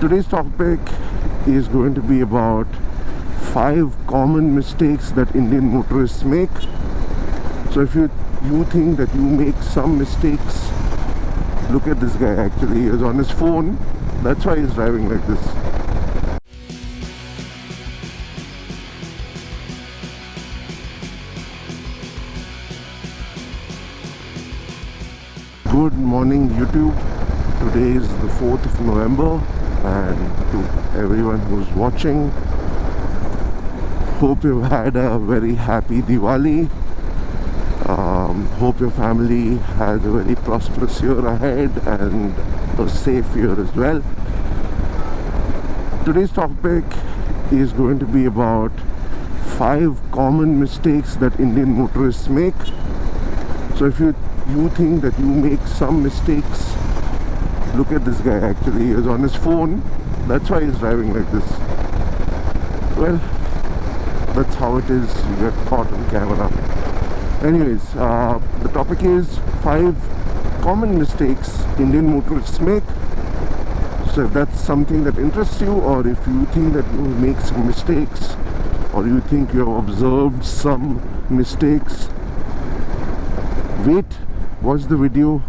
Today's topic is going to be about 5 common mistakes that Indian motorists make. So if you think that you make some mistakes, look at this guy. Actually, he is on his phone. That's why he's driving like this. Good morning, YouTube. Today is the 4th of November, and to everyone who's watching, hope you've had a very happy Diwali. Hope your family has a very prosperous year ahead and a safe year as well. Today's topic is going to be about 5 common mistakes that Indian motorists make. So if you think that you make some mistakes, look at this guy. Actually, he is on his phone. That's why he's driving like this. Well, that's how it is. You get caught on camera. Anyways, the topic is 5 common mistakes Indian motorists make. So if that's something that interests you, or if you think that you make some mistakes, or you think you have observed some mistakes, wait, watch the video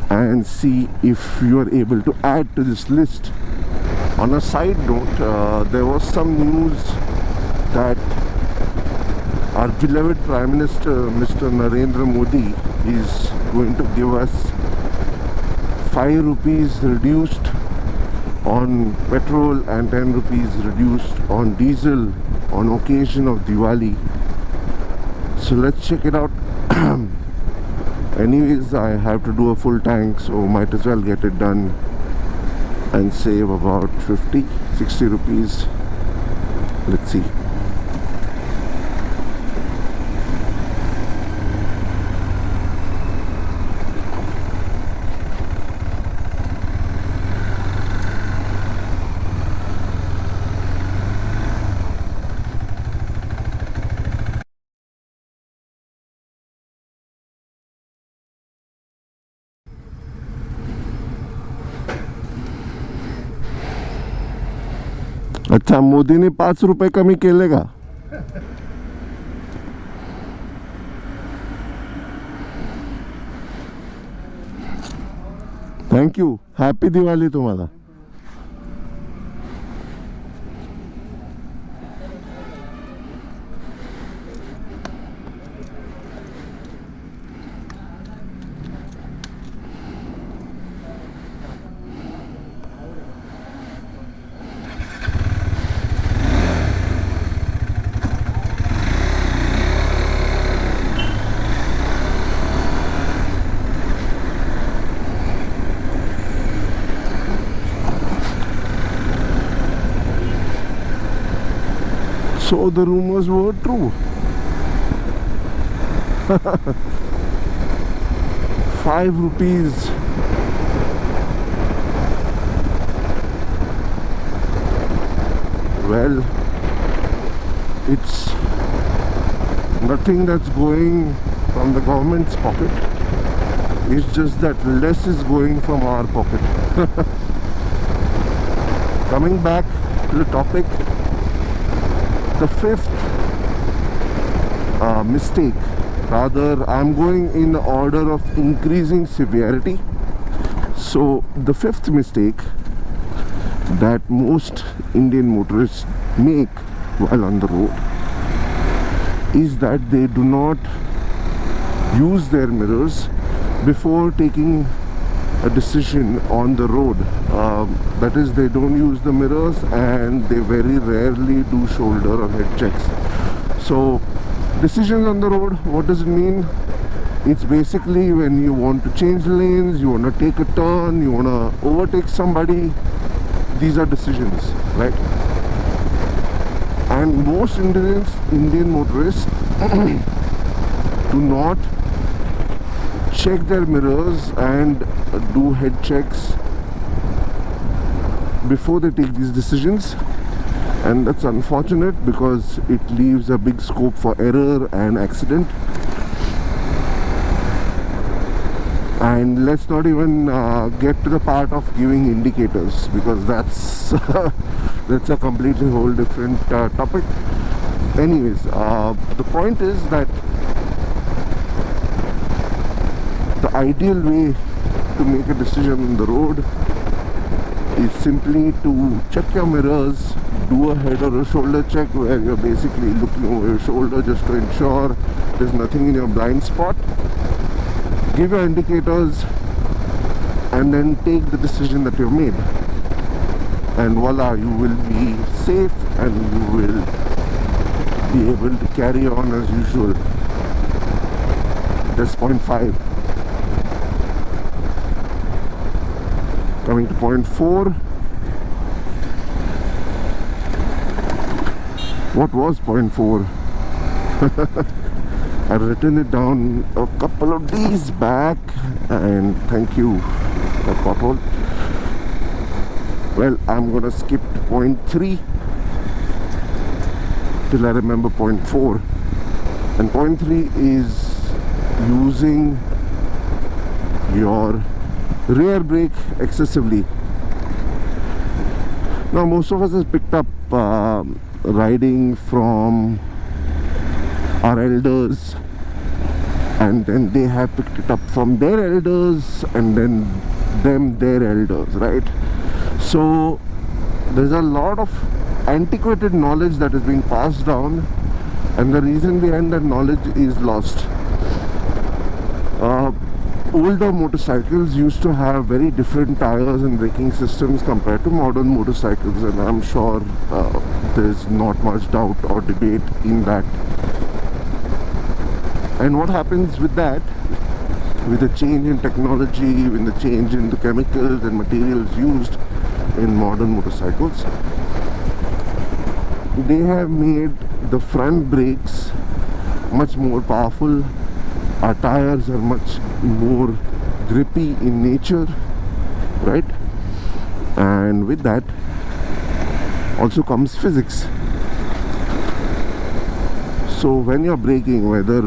and see if you are able to add to this list. On a side note, there was some news that our beloved Prime Minister, Mr. Narendra Modi, is going to give us 5 rupees reduced on petrol and 10 rupees reduced on diesel on occasion of Diwali. So let's check it out. Anyways, I have to do a full tank, so might as well get it done and save about 50-60 rupees. Let's see. अच्छा, मोदी ने 5 रुपए कमी केले का. Thank you. Happy Diwali तुम्हाला. So the rumors were true. 5 rupees. Well, it's nothing that's going from the government's pocket. It's just that less is going from our pocket. Coming back to the topic, the 5th mistake, rather I'm going in the order of increasing severity. So the 5th mistake that most Indian motorists make while on the road is that they do not use their mirrors before taking a decision on the road. That is, they don't use the mirrors and they very rarely do shoulder or head checks. So decisions on the road, what does it mean? It's basically when you want to change lanes, you want to take a turn, you want to overtake somebody. These are decisions, right? And most Indian motorists do not check their mirrors and do head checks before they take these decisions, and that's unfortunate because it leaves a big scope for error and accident. And let's not even get to the part of giving indicators, because that's that's a completely whole different topic. Anyways, the point is that the ideal way to make a decision on the road is simply to check your mirrors, do a head or a shoulder check where you're basically looking over your shoulder just to ensure there's nothing in your blind spot. Give your indicators and then take the decision that you've made. And voila, you will be safe and you will be able to carry on as usual. That's point 5. Coming to point 4. What was point 4? I've written it down a couple of days back, and thank you, that pothole. Well, I'm gonna skip to point 3 till I remember point 4. And point 3 is using your rear brake excessively. Now, most of us has picked up riding from our elders, and then they have picked it up from their elders, and then their elders, right? So there's a lot of antiquated knowledge that is being passed down, and the reason behind that knowledge is lost. Older motorcycles used to have very different tires and braking systems compared to modern motorcycles, and I'm sure there's not much doubt or debate in that. And what happens with that, with the change in technology, with the change in the chemicals and materials used in modern motorcycles, they have made the front brakes much more powerful. Our tires are much more grippy in nature, right? And with that also comes physics. So when you're braking, whether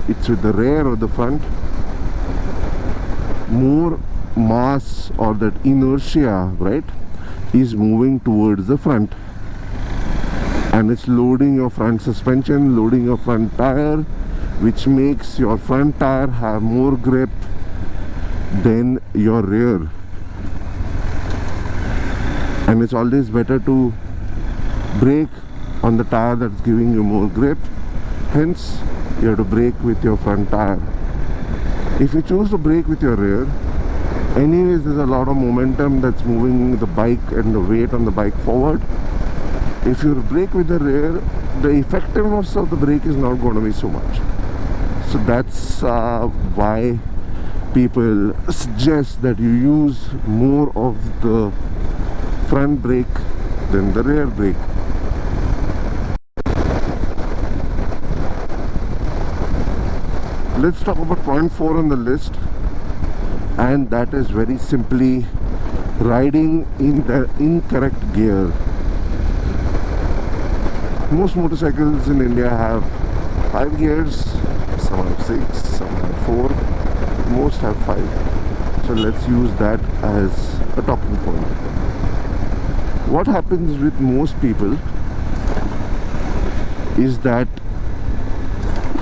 it's with the rear or the front, more mass or that inertia, right, is moving towards the front, and it's loading your front suspension, loading your front tire, which makes your front tire have more grip than your rear. And it's always better to brake on the tire that's giving you more grip. Hence, you have to brake with your front tire. If you choose to brake with your rear, anyways, there's a lot of momentum that's moving the bike and the weight on the bike forward. If you brake with the rear, the effectiveness of the brake is not going to be so much. So that's why people suggest that you use more of the front brake than the rear brake. Let's talk about point 4 on the list, and that is very simply riding in the incorrect gear. Most motorcycles in India have 5 gears, some have 6, some have 4, most have 5. So let's use that as a talking point. What happens with most people is that,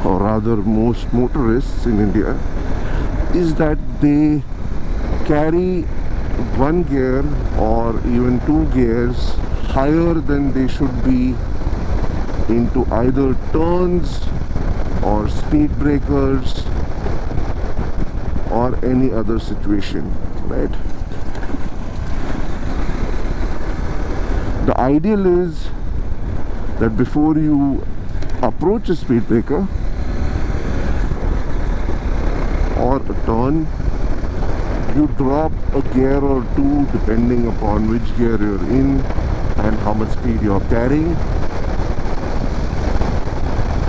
or rather most motorists in India, is that they carry 1 gear or even 2 gears higher than they should be into either turns or speed breakers or any other situation, right? The ideal is that before you approach a speed breaker or a turn, you drop a gear or 2 depending upon which gear you're in and how much speed you're carrying.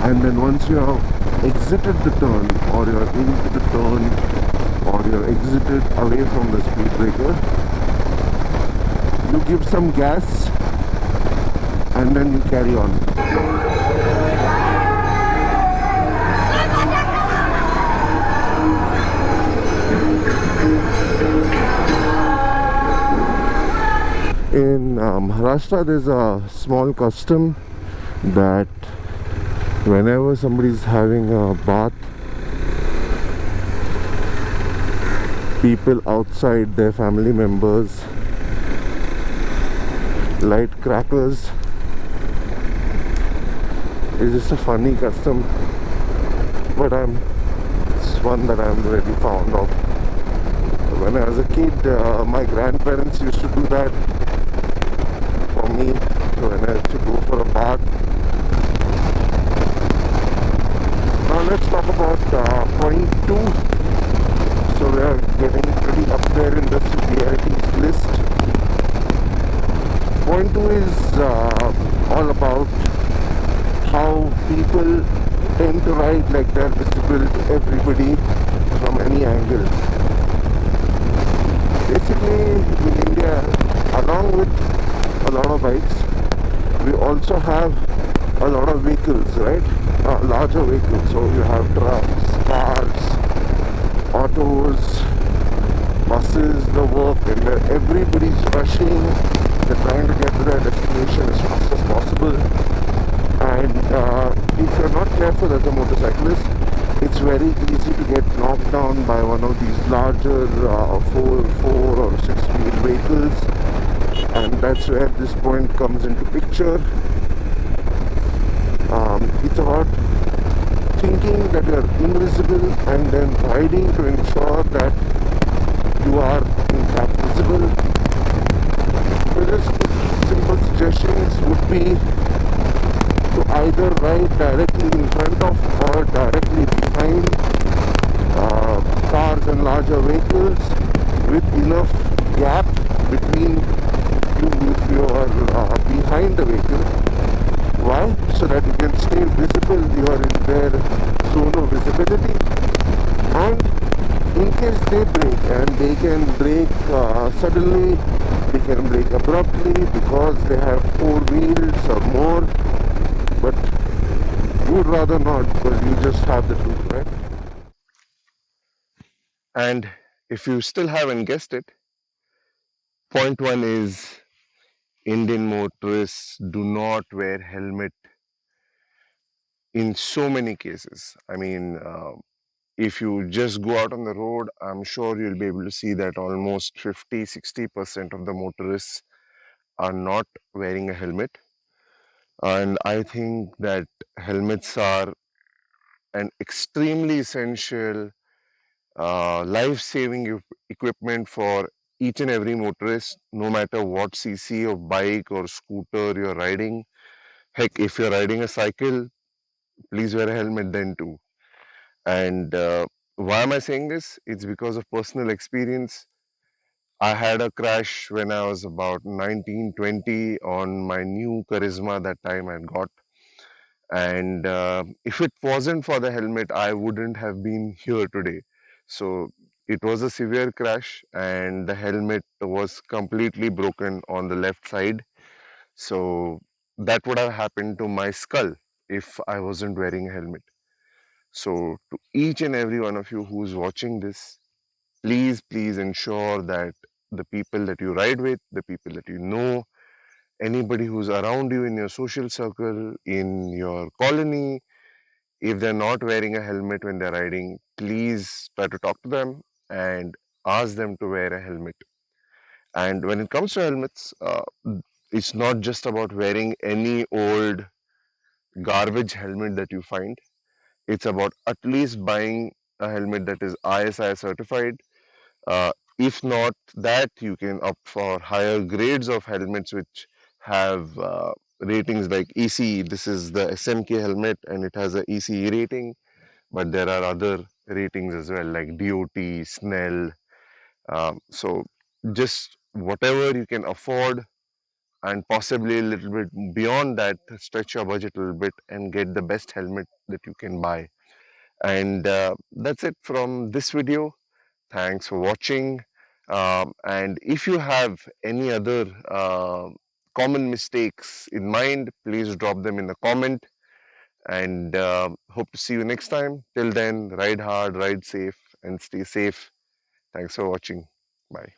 And then once you have exited the turn, or you're into the turn, or you're exited away from the speed breaker, you give some gas and then you carry on. In Maharashtra, there's a small custom that whenever somebody's having a bath, people outside, their family members, light crackers. It's just a funny custom, but it's one that I'm really fond of. When I was a kid, my grandparents used to do that for me. So when I used to go for a bath. Now let's talk about point two. So we are getting pretty up there in the severities list. Point two is all about how people tend to ride like they're visible to everybody from any angle. Basically, in India, along with a lot of bikes, we also have a lot of vehicles, right? Larger vehicles. So you have trucks, cars, autos, buses, the work, and everybody's rushing. They're trying to get to their destination as fast as possible. And if you're not careful as a motorcyclist, it's very easy to get knocked down by one of these larger four or six-wheel vehicles, and that's where this point comes into picture. It's about thinking that you're invisible and then riding to ensure that you are in fact visible. So just simple suggestions would be to either ride directly in front of or directly behind cars and larger vehicles with enough gap between you if you are behind the vehicle. Why? So that you can stay visible, you are in their zone of visibility, and in case they brake, and they can brake suddenly, they can brake abruptly because they have four wheels or more, but you would rather not because you just have the two, right? And if you still haven't guessed it, point one is Indian motorists do not wear helmet in so many cases. I mean, if you just go out on the road, I'm sure you'll be able to see that almost 50-60% of the motorists are not wearing a helmet. And I think that helmets are an extremely essential life-saving equipment for each and every motorist, no matter what cc of bike or scooter you're riding. Heck, if you're riding a cycle, please wear a helmet then too. And why am I saying this? It's because of personal experience. I had a crash when I was about 19, 20 on my new Charisma that time I got. And if it wasn't for the helmet, I wouldn't have been here today. So it was a severe crash, and the helmet was completely broken on the left side. So that would have happened to my skull if I wasn't wearing a helmet. So to each and every one of you who's watching this, please ensure that the people that you ride with, the people that you know, anybody who's around you in your social circle, in your colony, if they're not wearing a helmet when they're riding, please try to talk to them and ask them to wear a helmet. And when it comes to helmets, it's not just about wearing any old garbage helmet that you find. It's about at least buying a helmet that is ISI certified. If not that, you can opt for higher grades of helmets which have ratings like ECE. This is the SMK helmet and it has a ECE rating, but there are other ratings as well like DOT, Snell. So just whatever you can afford and possibly a little bit beyond that, stretch your budget a little bit and get the best helmet that you can buy. And that's it from this video. Thanks for watching. And if you have any other common mistakes in mind, please drop them in the comment. And hope to see you next time. Till then, ride hard, ride safe, and stay safe. Thanks for watching. Bye.